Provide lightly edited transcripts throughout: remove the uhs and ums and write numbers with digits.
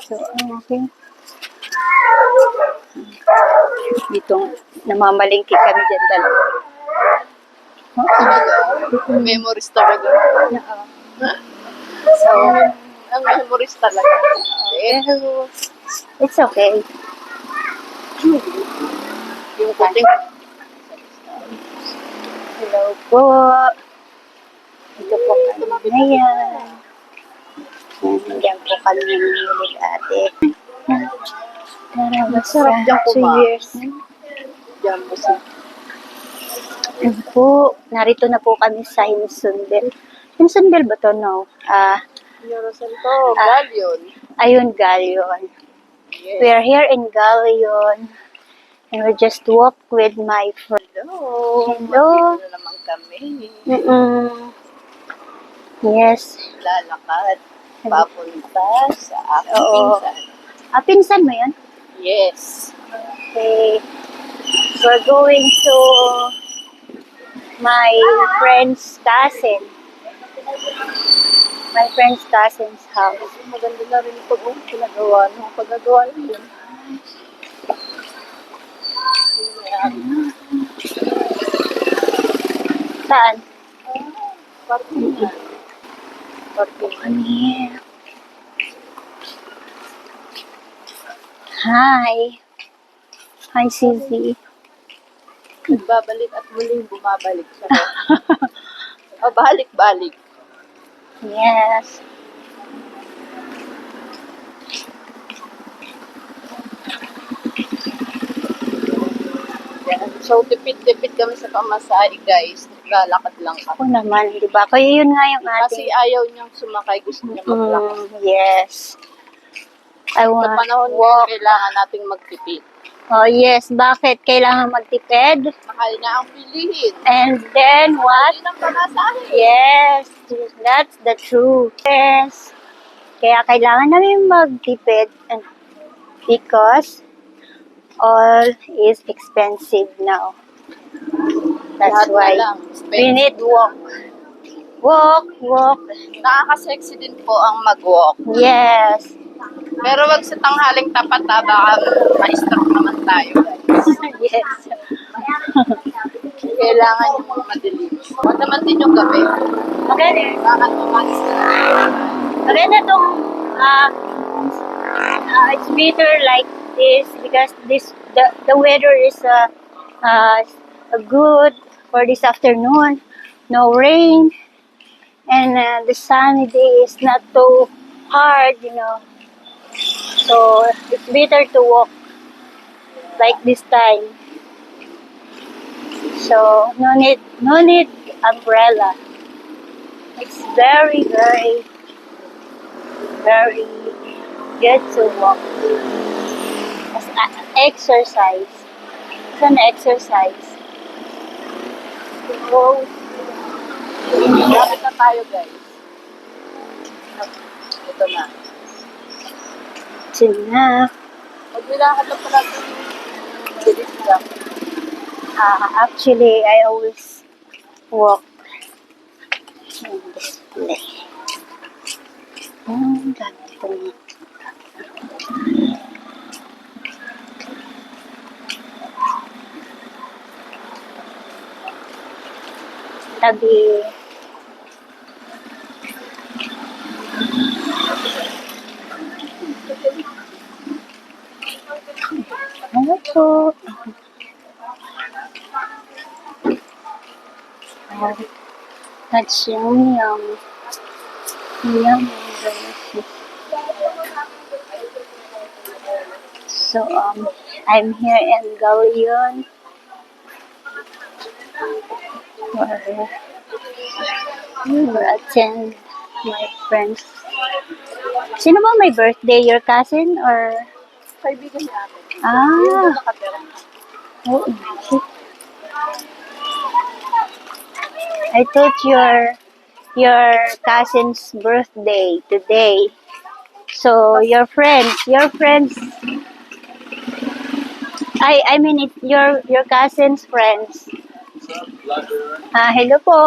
So, okay. Dito, namamalingki kami dyan dalawa. Memories talaga. So, Ang memories talaga. pero, it's okay. Yung kuting. Hello po. Ito po kami ngayon. Nandiyan po kami ng ate. Masarap dyan 2 kumain. years. Diyan mo si Yun po, narito na po kami sa Hinsundel. Hinsundel ba to? No. Yorosan to. Galyon. Ayun, Galion. We Yes. are here in Galion. And we just walk with my friend. Hello. Hello. Dito na naman kami. Yes. Lalakad. Papunta sa aking Oo. pinsan. Pinsan mo yan? Yes. Okay. We're going to my friend's cousin. My friend's cousin's house. Maganda na rin ito kung pinagawa nung pagagawa yun. Saan? Parking na. Parking na. Here. Hi. Hi, Suzy. Nagbabalik at muling bumabalik siya. Balik-balik. Yes. Yan. So, tipid-tipid kami sa pamasahe, guys. Naglalakad lang Ako kami. naman, di ba? Kaya yun nga yung Kasi ating... ayaw niyang sumakay. Gusto niya maglakad. Yes. I Sa want panahon walk. ngayon, kailangan nating magtipid. Oh, yes. Bakit? Kailangan magtipid. Mahal na ang bilihin. And then, what? Mahal ng pamasahe. Yes. That's the truth. Yes. Kaya kailangan namin magtipid because all is expensive now. That's Lahat na why lang. we need walk. Walk, walk. Nakaka-sexy din po ang mag-walk. Yes. Pero wag sa tanghaling tapat baka ma-stroke naman tayo, guys. Yes. Kailangan yung madilim. Huwag naman din yung gabi. Maganda. Baka tumalis Maganda tong it's better like this because the weather is good for this afternoon. No rain and the sunny day is not too hard, you know. So it's better to walk like this time. So no need umbrella. It's very very good to walk. As exercise. It's an exercise. So, lapit na tayo, guys. Ito na. Tina. Maglilakad lang pala ito. Bilis lang. Actually, I always walk in this place. Ang dami pong tabi. Ano po? That's yum. Yum. So, I'm here in Galion. For attend my friends. Sino ba may birthday? Your cousin or? Kaibigan natin. Ah, Nakatira. oh, I thought your cousin's birthday today. So your friends. I mean it's your cousin's friends. Hello po.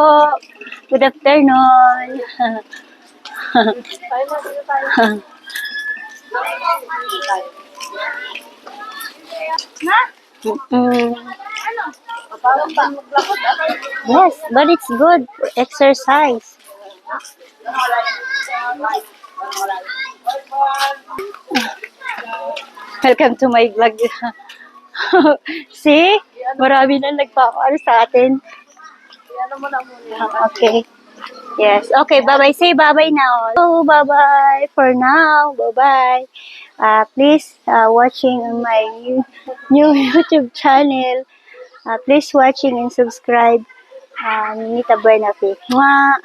Good afternoon. Tayo na, dito tayo. Mm. Parang pa maglakad ako. Yes, but it's good for exercise. Welcome to my vlog. See? Marami na nagpapaano sa atin. Ano mo na muna. Okay. Yes. Okay, bye-bye. Say bye-bye now. Oh, bye-bye for now. Bye-bye. Please watching on my new YouTube channel. Please watching and subscribe. Nita Buenafe. Mwah!